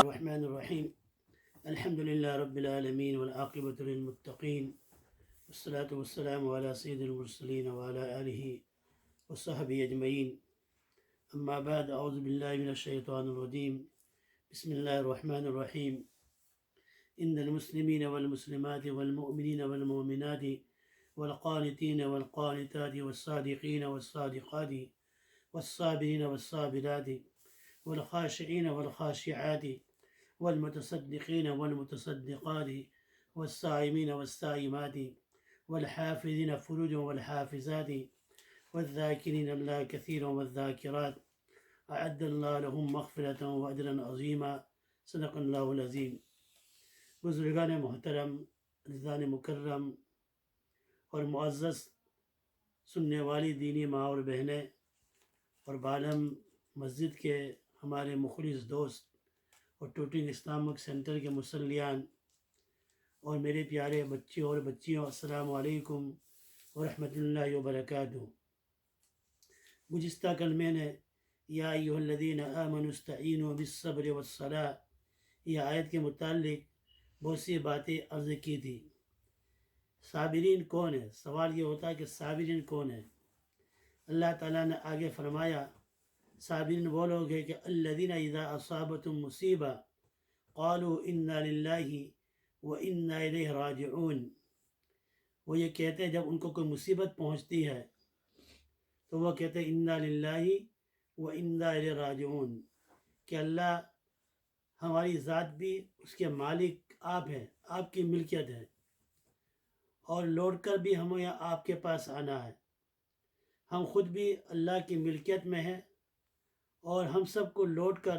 الرحمن الرحيم الحمد لله رب العالمين والعاقبة للمتقين والصلاة والسلام على سيد المرسلين وعلى آله وصحبه أجمعين. أما بعد، أعوذ بالله من الشيطان الرجيم. بسم الله الرحمن الرحيم. إن المسلمين والمسلمات والمؤمنين والمؤمنات والقانتين والقانتات والصادقين والصادقات والصابرين والصابرات والخاشعين والخاشعات والمتصدقين والمتصدقات والصائمين والصائمات والحافظين فروجهم والحافظات والذاكرين الله كثيرا والذاكرات أعد الله لهم مغفرة وأجرا عظيما. صدق اللہ العظیم. بزرگان محترم، عزیزان مکرم اور معزز سننے والی دینی ماں اور بہنیں اور بالم مسجد کے ہمارے مخلص دوست اور ٹوٹنگ اسلامک سینٹر کے مصلیان اور میرے پیارے بچے اور بچیوں، السلام علیکم ورحمۃ اللہ وبرکاتہ. گزشتہ کلمے نے یا ایھا الذین آمنوا استعینوا بالصبر والصلاۃ، یہ آیت کے متعلق بہت سی باتیں عرض کی تھی. صابرین کون ہے؟ سوال یہ ہوتا ہے کہ صابرین کون ہے؟ اللہ تعالیٰ نے آگے فرمایا صابرین وہ لوگ ہیں کہ الذین اذا اصابتهم مصیبہ قالوا انا للہ وانا الیہ راجعون. وہ یہ کہتے ہیں جب ان کو کوئی مصیبت پہنچتی ہے تو وہ کہتے ہیں انا للہ وانا الیہ راجعون، کہ اللہ ہماری ذات بھی اس کے مالک آپ ہیں، آپ کی ملکیت ہے، اور لوٹ کر بھی ہمیں آپ کے پاس آنا ہے. ہم خود بھی اللہ کی ملکیت میں ہیں اور ہم سب کو لوٹ کر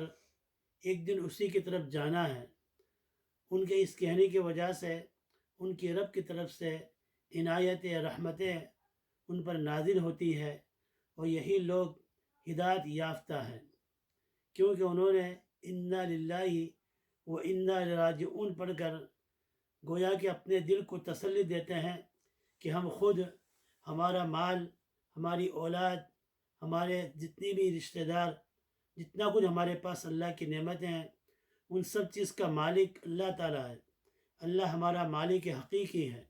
ایک دن اسی کی طرف جانا ہے. ان کے اس کہنے کی وجہ سے ان کی رب کی طرف سے عنایت رحمتیں ان پر نازل ہوتی ہے اور یہی لوگ ہدایت یافتہ ہیں، کیونکہ انہوں نے انا للہ و انا الیہ راجعون پڑھ کر گویا کہ اپنے دل کو تسلی دیتے ہیں کہ ہم خود، ہمارا مال، ہماری اولاد، ہمارے جتنی بھی رشتہ دار، جتنا کچھ ہمارے پاس اللہ کی نعمتیں ہیں، ان سب چیز کا مالک اللہ تعالیٰ ہے. اللہ ہمارا مالک حقیقی ہے.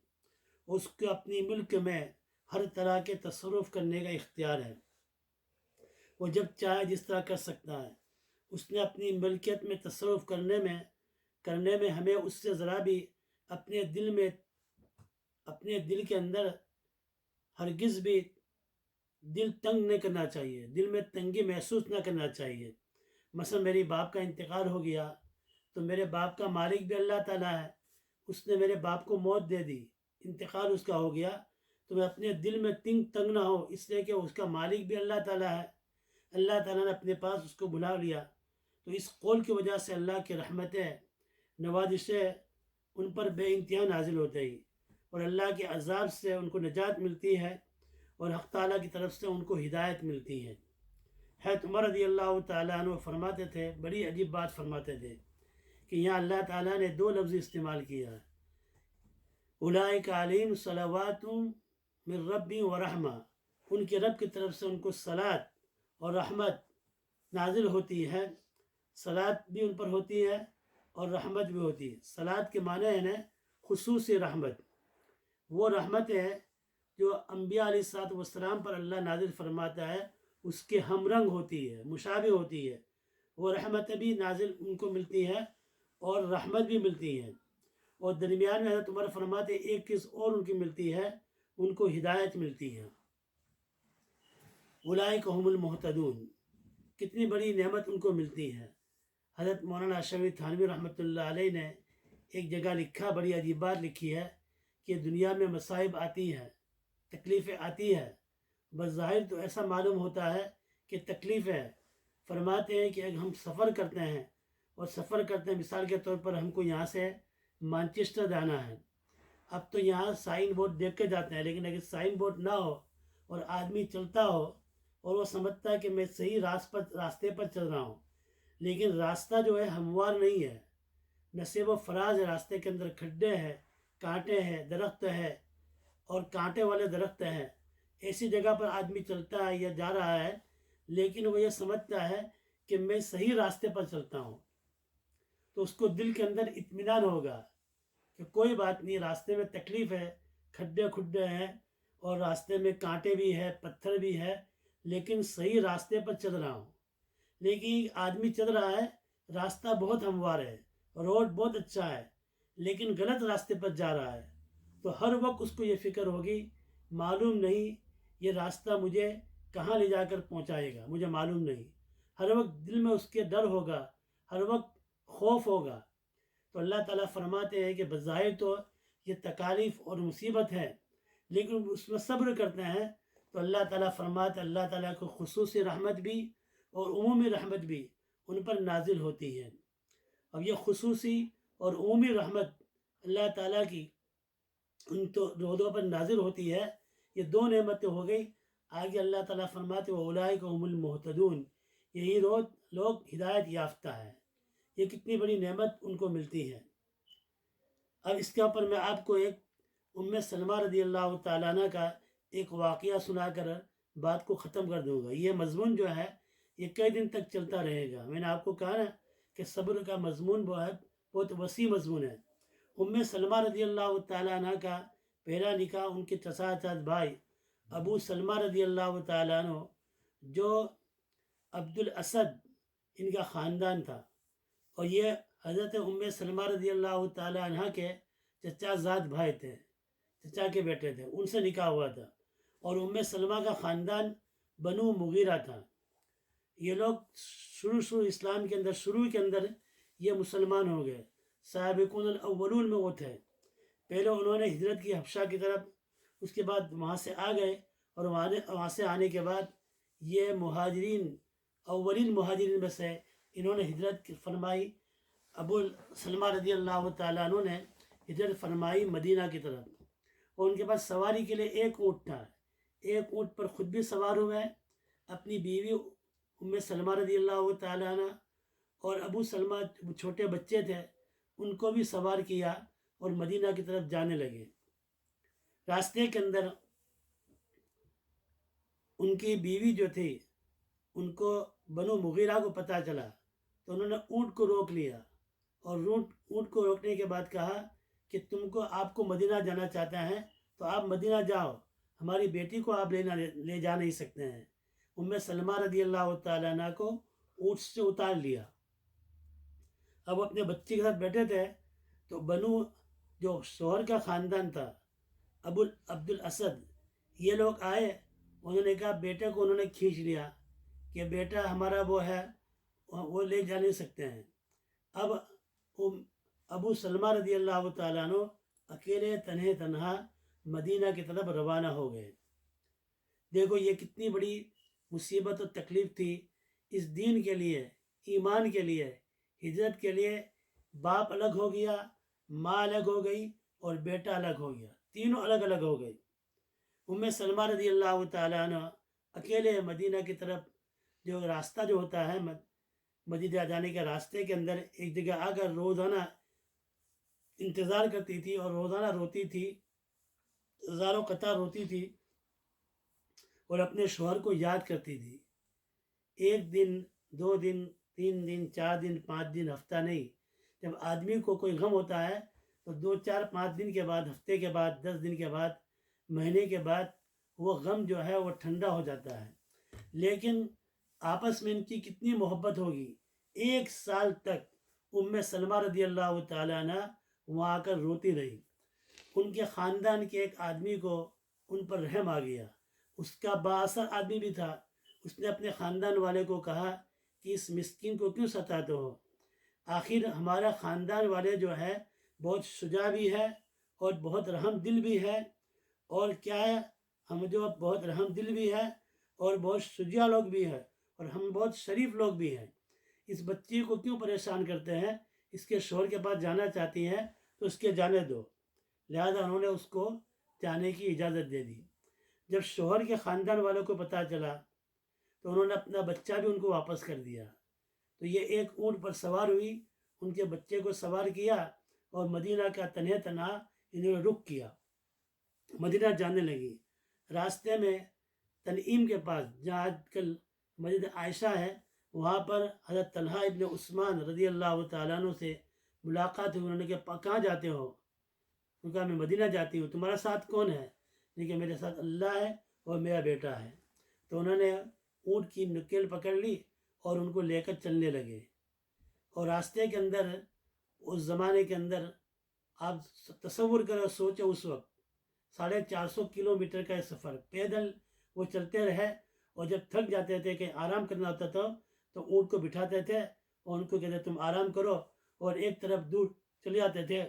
اس کو اپنی ملک میں ہر طرح کے تصرف کرنے کا اختیار ہے. وہ جب چاہے جس طرح کر سکتا ہے. اس نے اپنی ملکیت میں تصرف کرنے میں ہمیں اس سے ذرا بھی اپنے دل کے اندر ہرگز بھی دل تنگ نہیں کرنا چاہیے، دل میں تنگی محسوس نہ کرنا چاہیے. مثلا میری باپ کا انتقال ہو گیا تو میرے باپ کا مالک بھی اللہ تعالیٰ ہے. اس نے میرے باپ کو موت دے دی، انتقال اس کا ہو گیا، تو میں اپنے دل میں تنگ نہ ہو، اس لیے کہ اس کا مالک بھی اللہ تعالیٰ ہے. اللہ تعالیٰ نے اپنے پاس اس کو بلا لیا. تو اس قول کی وجہ سے اللہ کی رحمتیں، نوازشیں ان پر بے انتہا نازل ہوتے ہیں اور اللہ کے عذاب سے ان کو نجات ملتی ہے اور حق تعالیٰ کی طرف سے ان کو ہدایت ملتی ہے. حضرت عمر رضی اللہ تعالیٰ عنہ فرماتے تھے، بڑی عجیب بات فرماتے تھے کہ یہاں اللہ تعالیٰ نے دو لفظ استعمال کیا ہے، اولئک علیہم صلوات من ربہم ورحمہ. ان کے رب کی طرف سے ان کو صلاۃ اور رحمت نازل ہوتی ہے. صلاۃ بھی ان پر ہوتی ہے اور رحمت بھی ہوتی ہے. صلاۃ کے معنی ہے نا خصوصی رحمت، وہ رحمت ہے جو انبیاء علیہ السلام پر اللہ نازل فرماتا ہے، اس کے ہم رنگ ہوتی ہے، مشابہ ہوتی ہے. وہ رحمت بھی نازل ان کو ملتی ہے اور رحمت بھی ملتی ہے. اور درمیان میں حضرت عمر فرماتے ایک چیز اور ان کی ملتی ہے، ان کو ہدایت ملتی ہے. اولئک هم المہتدون، کتنی بڑی نعمت ان کو ملتی ہے. حضرت مولانا اشرف تھانوی رحمۃ اللہ علیہ نے ایک جگہ لکھا، بڑی عجیب بات لکھی ہے کہ دنیا میں مصائب آتی ہیں، تکلیفیں آتی ہیں، بظاہر تو ایسا معلوم ہوتا ہے کہ تکلیف ہے. فرماتے ہیں کہ اگر ہم سفر کرتے ہیں مثال کے طور پر ہم کو یہاں سے مانچسٹر جانا ہے. اب تو یہاں سائن بورڈ دیکھ کے جاتے ہیں، لیکن اگر سائن بورڈ نہ ہو اور آدمی چلتا ہو اور وہ سمجھتا ہے کہ میں صحیح راستے پر چل رہا ہوں، لیکن راستہ جو ہے ہموار نہیں ہے، نصیب و فراز ہے. راستے کے اندر کھڈے ہیں، کانٹے ہیں، درخت ہے اور کانٹے والے درخت ہیں. ایسی جگہ پر آدمی چلتا ہے یا جا رہا ہے لیکن وہ یہ سمجھتا ہے کہ میں صحیح راستے پر چلتا ہوں، تو اس کو دل کے اندر اطمینان ہوگا کہ کوئی بات نہیں، راستے میں تکلیف ہے، کھڈے کھڈے ہیں اور راستے میں کانٹے بھی ہے، پتھر بھی ہے، لیکن صحیح راستے پر چل رہا ہوں۔ لیکن آدمی چل رہا ہے، راستہ بہت ہموار ہے، روڈ بہت اچھا ہے، لیکن غلط راستے پر جا رہا ہے، تو ہر وقت اس کو یہ فکر ہوگی، معلوم نہیں یہ راستہ مجھے کہاں لے جا کر پہنچائے گا، مجھے معلوم نہیں۔ ہر وقت دل میں اس کے ڈر ہوگا، ہر وقت خوف ہوگا۔ تو اللہ تعالیٰ فرماتے ہیں کہ بظاہر تو یہ تکالیف اور مصیبت ہے، لیکن اس میں صبر کرتے ہیں تو اللہ تعالیٰ فرماتے ہیں اللہ تعالیٰ کو خصوصی رحمت بھی اور عمومی رحمت بھی ان پر نازل ہوتی ہے۔ اب یہ خصوصی اور عمومی رحمت اللہ تعالیٰ کی ان تو لوگوں پر نازل ہوتی ہے، یہ دو نعمتیں ہو گئی۔ آگے اللہ تعالیٰ فرماتے ہیں وَأُولَٰئِکَ هُمُ الْمُهْتَدُونَ، یہی لوگ ہدایت یافتہ ہے۔ یہ کتنی بڑی نعمت ان کو ملتی ہے۔ اب اس کے اوپر میں آپ کو ایک ام سلمہ رضی اللہ تعالیٰ عنہ کا ایک واقعہ سنا کر بات کو ختم کر دوں گا۔ یہ مضمون جو ہے یہ کئی دن تک چلتا رہے گا۔ میں نے آپ کو کہا نا کہ صبر کا مضمون وہ ہے، بہت وسیع مضمون ہے۔ ام سلمہ رضی اللہ تعالیٰ عنہ کا پہلا نکاح ان کے چچا بھائی ابو سلمہ رضی اللہ تعالیٰ عنہ، جو عبد الاسد ان کا خاندان تھا، اور یہ حضرت ام سلمہ رضی اللہ تعالیٰ عنہ کے چچا زاد بھائی تھے، چچا کے بیٹے تھے، ان سے نکاح ہوا تھا۔ اور ام سلمہ کا خاندان بنو مغیرہ تھا۔ یہ لوگ شروع اسلام کے اندر شروع کے اندر یہ مسلمان ہو گئے، سابقون الاولون میں وہ تھے۔ پہلے انہوں نے ہجرت کی حبشہ کی طرف، اس کے بعد وہاں سے آ گئے، اور وہاں سے آنے کے بعد یہ مہاجرین، اولین مہاجرین میں سے انہوں نے ہجرت فرمائی۔ ابو سلمہ رضی اللہ تعالیٰ عنہ نے ہجرت فرمائی مدینہ کی طرف، اور ان کے پاس سواری کے لیے ایک اونٹ تھا۔ ایک اونٹ پر خود بھی سوار ہوئے، اپنی بیوی ام سلمہ رضی اللہ تعالیٰ عنہ اور ابو سلمہ چھوٹے بچے تھے، ان کو بھی سوار کیا اور مدینہ کی طرف جانے لگے۔ راستے کے اندر ان کی بیوی جو تھی، ان کو بنو مغیرہ کو پتہ چلا، تو انہوں نے اونٹ کو روک لیا، اور اونٹ کو روکنے کے بعد کہا کہ آپ کو مدینہ جانا چاہتا ہے تو آپ مدینہ جاؤ، ہماری بیٹی کو آپ لے جا نہیں سکتے ہیں۔ ام سلمہ رضی اللہ تعالیٰ عنہ کو اونٹ سے اتار لیا۔ اب اپنے بچے کے ساتھ بیٹھے تھے، تو جو شوہر کا خاندان تھا، ابو عبد الاسد، یہ لوگ آئے، انہوں نے کہا بیٹے کو انہوں نے کھینچ لیا کہ بیٹا ہمارا وہ ہے، وہ لے جا نہیں سکتے ہیں۔ اب ابو سلمہ رضی اللہ تعالیٰ عنہ اکیلے تنہا مدینہ کی طرف روانہ ہو گئے۔ دیکھو یہ کتنی بڑی مصیبت اور تکلیف تھی اس دین کے لیے، ایمان کے لیے، ہجرت کے لیے۔ باپ الگ ہو گیا، ماں الگ ہو گئی، اور بیٹا الگ ہو گیا، تینوں الگ الگ ہو گئے۔ ام سلمہ رضی اللہ تعالیٰ عنہ اکیلے مدینہ کی طرف، جو راستہ جو ہوتا ہے مدینہ جانے کے راستے کے اندر، ایک جگہ آ کر روزانہ انتظار کرتی تھی، اور روزانہ روتی تھی، ہزاروں قطار روتی تھی، اور اپنے شوہر کو یاد کرتی تھی۔ ایک دن، 2 دن، 3 دن، 4 دن، 5 دن، ہفتہ نہیں، جب آدمی کو کوئی غم ہوتا ہے تو 2، 4، 5 دن کے بعد، ہفتے کے بعد، 10 دن کے بعد، مہینے کے بعد وہ غم جو ہے وہ ٹھنڈا ہو جاتا ہے۔ لیکن آپس میں ان کی کتنی محبت ہوگی، 1 سال تک ام سلمہ رضی اللہ تعالیٰ عنہ وہاں آ کر روتی رہی۔ ان کے خاندان کے ایک آدمی کو ان پر رحم آ گیا، اس کا بااثر آدمی بھی تھا۔ اس نے اپنے خاندان والے کو کہا کہ اس مسکین کو کیوں ستاتے ہو؟ آخر ہمارا خاندان والے جو ہے بہت شجاع بھی ہے اور بہت رحم دل بھی ہے، اور کیا ہے، ہم جو بہت رحم دل بھی ہے اور بہت شجاع لوگ بھی ہیں، اور ہم بہت شریف لوگ بھی ہیں۔ اس بچی کو کیوں پریشان کرتے ہیں؟ اس کے شوہر کے پاس جانا چاہتی ہیں تو اس کے جانے دو۔ لہذا انہوں نے اس کو جانے کی اجازت دے دی۔ جب شوہر کے خاندان والوں کو پتہ چلا تو انہوں نے اپنا بچہ بھی ان کو واپس کر دیا۔ تو یہ ایک اونٹ پر سوار ہوئی، ان کے بچے کو سوار کیا، اور مدینہ کا تنہا انہوں نے رخ کیا، مدینہ جانے لگی۔ راستے میں تنعیم کے پاس جہاں آج کل مسجد عائشہ ہے وہاں پر حضرت طلحہ ابن عثمان رضی اللہ تعالیٰ عنہ سے ملاقات ہوئی. انہوں نے کہا کہاں جاتے ہو؟ انہوں نے کہا میں مدینہ جاتی ہوں. تمہارا ساتھ کون ہے؟ لیکن میرے ساتھ اللہ ہے اور میرا بیٹا ہے. تو انہوں نے اونٹ کی نکیل پکڑ لی اور ان کو لے کر چلنے لگے. اور راستے کے اندر اس زمانے کے اندر آپ تصور کرو سوچو اس وقت 450 کلومیٹر کا سفر پیدل وہ چلتے رہے. اور جب تھک جاتے تھے کہ آرام کرنا ہوتا تھا تو اونٹ کو بٹھاتے تھے اور ان کو کہتے تم آرام کرو اور ایک طرف دور چلے جاتے تھے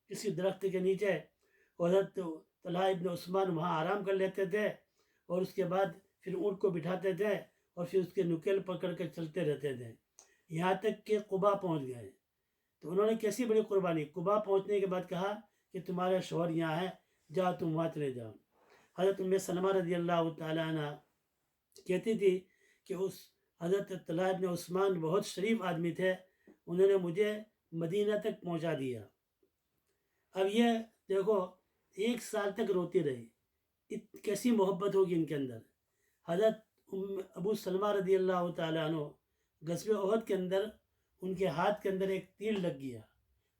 کسی درخت کے نیچے. حضرت طلحہ ابن عثمان وہاں آرام کر لیتے تھے اور اس کے بعد پھر اونٹ کو بٹھاتے تھے اور پھر اس کے نکیل پکڑ کر چلتے رہتے تھے یہاں تک کہ قبا پہنچ گئے. تو انہوں نے کیسی بڑی قربانی. قبا پہنچنے کے بعد کہا کہ تمہارا شوہر یہاں ہے جاؤ تم وہاں چلے جاؤ. حضرت ام سلمہ رضی اللہ تعالیٰ عنہ کہتی تھی کہ اس حضرت طلحہ ابن عثمان بہت شریف آدمی تھے. انہوں نے مجھے مدینہ تک پہنچا دیا. اب یہ دیکھو 1 سال تک روتی رہی. کیسی محبت ہوگی ان کے اندر. حضرت ابو سلمہ رضی اللہ تعالیٰ عنہ غزوہ احد کے اندر ان کے ہاتھ کے اندر ایک تیر لگ گیا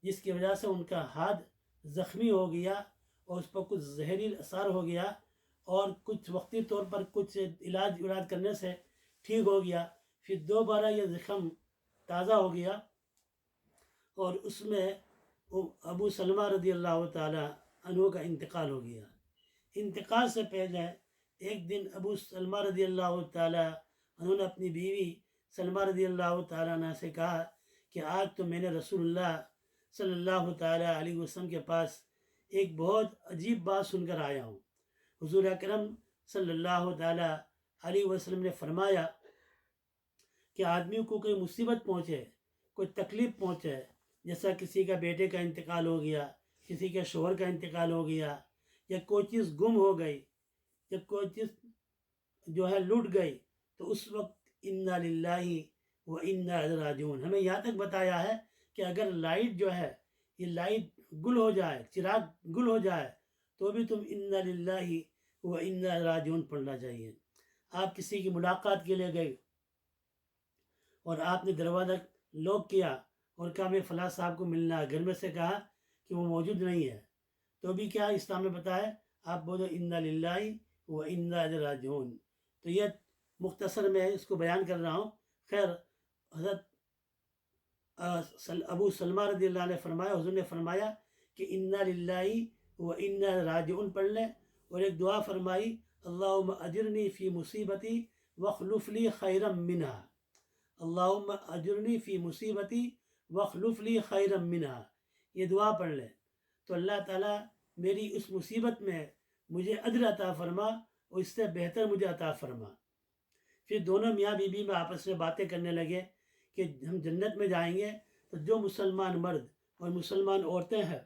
جس کی وجہ سے ان کا ہاتھ زخمی ہو گیا اور اس پر کچھ زہریل اثار ہو گیا اور کچھ وقتی طور پر کچھ علاج کرنے سے ٹھیک ہو گیا. پھر دوبارہ یہ زخم تازہ ہو گیا اور اس میں ابو سلمہ رضی اللہ تعالیٰ عنہ کا انتقال ہو گیا. انتقال سے پہلے ایک دن ابو سلمہ رضی اللہ تعالیٰ عنہ نے اپنی بیوی سلمہ رضی اللہ تعالیٰ عنہ سے کہا کہ آج تو میں نے رسول اللہ صلی اللہ تعالیٰ علیہ وسلم کے پاس ایک بہت عجیب بات سن کر آیا ہوں. حضور اکرم صلی اللہ تعالیٰ علیہ وسلم نے فرمایا کہ آدمی کو کوئی مصیبت پہنچے کوئی تکلیف پہنچے جیسا کسی کا بیٹے کا انتقال ہو گیا کسی کے شوہر کا انتقال ہو گیا یا کوئی چیز گم ہو گئی یا کوئی چیز جو ہے لٹ گئی تو اس وقت انا للہ و انا الیہ راجعون. ہمیں یہاں تک بتایا ہے کہ اگر لائٹ جو ہے یہ لائٹ گل ہو جائے چراغ گل ہو جائے تو بھی تم انا للہ و انا الیہ راجعون پڑھنا چاہیے. آپ کسی کی ملاقات کے لیے گئے اور آپ نے دروازہ لوک کیا اور کہا میں فلاں صاحب کو ملنا ہے. گھر میں سے کہا کہ وہ موجود نہیں ہے تو بھی کیا اسلام میں بتایا آپ بولو انا للہ و انا الیہ راجعون. تو یہ مختصر میں اس کو بیان کر رہا ہوں. خیر حضرت ابو سلمہ رضی اللہ عنہ فرمایا حضور نے فرمایا کہ انا للہ و انا الیہ راجعون پڑھ لیں اور ایک دعا فرمائی اللہم اجرنی فی مصیبتی واخلف لی خیرا منہا. اللہم اجرنی فی مصیبتی واخلف لی خیرا منہا. یہ دعا پڑھ لیں تو اللہ تعالیٰ میری اس مصیبت میں مجھے اجر عطا فرما اور اس سے بہتر مجھے عطا فرما. پھر دونوں میاں بیوی میں آپس میں باتیں کرنے لگے کہ ہم جنت میں جائیں گے تو جو مسلمان مرد اور مسلمان عورتیں ہیں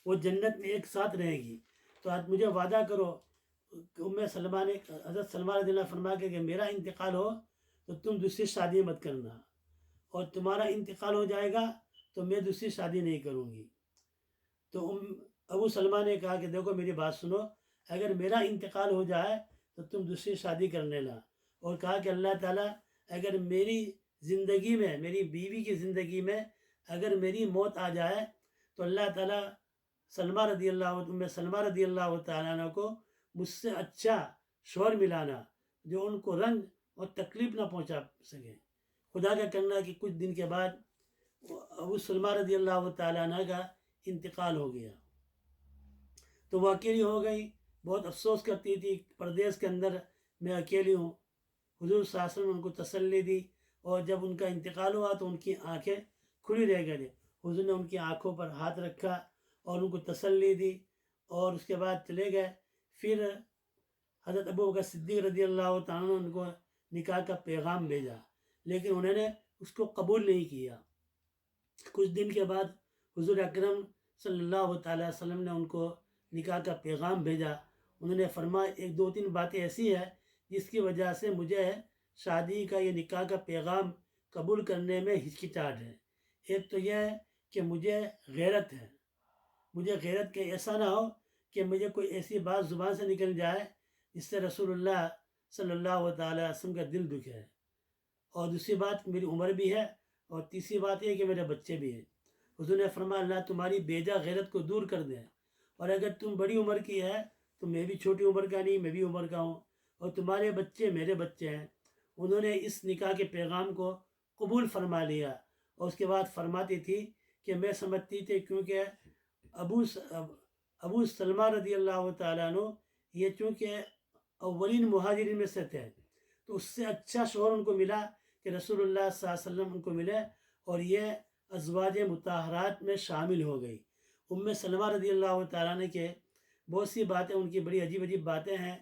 وہ جنت میں ایک ساتھ رہیں گی. تو آج مجھے وعدہ کرو ام سلمہ نے حضرت سلمہ رضی اللہ فرما کے کہ میرا انتقال ہو تو تم دوسری شادی مت کرنا اور تمہارا انتقال ہو جائے گا تو میں دوسری شادی نہیں کروں گی. تو ابو سلمہ نے کہا کہ دیکھو میری بات سنو اگر میرا انتقال ہو جائے تو تم دوسری شادی کر لینا. اور کہا کہ اللہ تعالیٰ اگر میری زندگی میں میری بیوی کی زندگی میں اگر میری موت آ جائے تو اللہ تعالیٰ سلمہ رضی اللہ تعالیٰ عنہ کو مجھ سے اچھا شوہر ملانا جو ان کو رنج اور تکلیف نہ پہنچا سکے. خدا کا کرنا کہ کچھ دن کے بعد ابو سلمہ رضی اللہ تعالیٰ عنہ کا انتقال ہو گیا تو وہ اکیلی ہو گئی. بہت افسوس کرتی تھی پردیس کے اندر میں اکیلی ہوں. حضور صلی اللہ علیہ وسلم نے ان کو تسلی دی اور جب ان کا انتقال ہوا تو ان کی آنکھیں کھلی رہ گئی. حضور نے ان کی آنکھوں پر ہاتھ رکھا اور ان کو تسلی دی اور اس کے بعد چلے گئے. پھر حضرت ابو بکر صدیق رضی اللہ تعالیٰ نے ان کو نکاح کا پیغام بھیجا لیکن انہوں نے اس کو قبول نہیں کیا. کچھ دن کے بعد حضور اکرم صلی اللہ تعالیٰ وسلم نے ان کو نکاح کا پیغام بھیجا. انہوں نے فرمایا 1-2-3 باتیں ایسی ہیں جس کی وجہ سے مجھے شادی کا یہ نکاح کا پیغام قبول کرنے میں ہچکچاہٹ ہے. ایک تو یہ ہے کہ مجھے غیرت ہے. مجھے غیرت کے ایسا نہ ہو کہ مجھے کوئی ایسی بات زبان سے نکل جائے جس سے رسول اللہ صلی اللہ تعالیٰ علیہ وسلم کا دل دکھے، اور دوسری بات میری عمر بھی ہے، اور تیسری بات یہ کہ میرے بچے بھی ہیں۔ حضور نے فرمایا اللہ تمہاری بیجا غیرت کو دور کر دے، اور اگر تم بڑی عمر کی ہے تو میں بھی چھوٹی عمر کا نہیں، میں بھی عمر کا ہوں، اور تمہارے بچے میرے بچے ہیں۔ انہوں نے اس نکاح کے پیغام کو قبول فرما لیا، اور اس کے بعد فرماتی تھی کہ میں سمجھتی تھی کیونکہ ابو سلمہ رضی اللہ تعالیٰ عنہ یہ چونکہ اولین مہاجرین میں سے تھے، تو اس سے اچھا شوہر ان کو ملا کہ رسول اللہ صلی اللہ علیہ وسلم ان کو ملے، اور یہ ازواج مطہرات میں شامل ہو گئی۔ سلمہ رضی اللہ تعالیٰ عنہ کے بہت سی باتیں ان کی بڑی عجیب عجیب باتیں ہیں،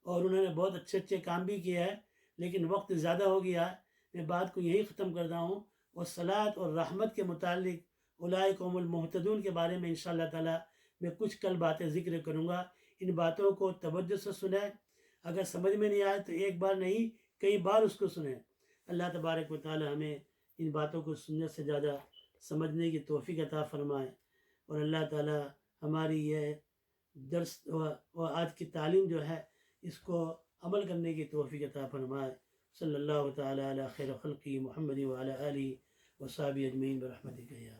اور انہوں نے بہت اچھے اچھے کام بھی کیے ہیں، لیکن وقت زیادہ ہو گیا، میں بات کو یہی ختم کرتا ہوں۔ اور صلاۃ اور رحمت کے متعلق اولئک هم المہتدون کے بارے میں انشاءاللہ تعالی میں کچھ کل باتیں ذکر کروں گا۔ ان باتوں کو توجہ سے سنیں، اگر سمجھ میں نہیں آئے تو ایک بار نہیں کئی بار اس کو سنیں۔ اللہ تبارک و تعالی ہمیں ان باتوں کو سننے سے زیادہ سمجھنے کی توفیق عطا فرمائے، اور اللہ تعالی ہماری یہ درس و آج کی تعلیم جو ہے اس کو عمل کرنے کی توفیق عطا فرمائے۔ صلی اللہ تعالی علی خیر خلقی محمد وعلی آلہ وصحبہ اجمعین برحمتک یا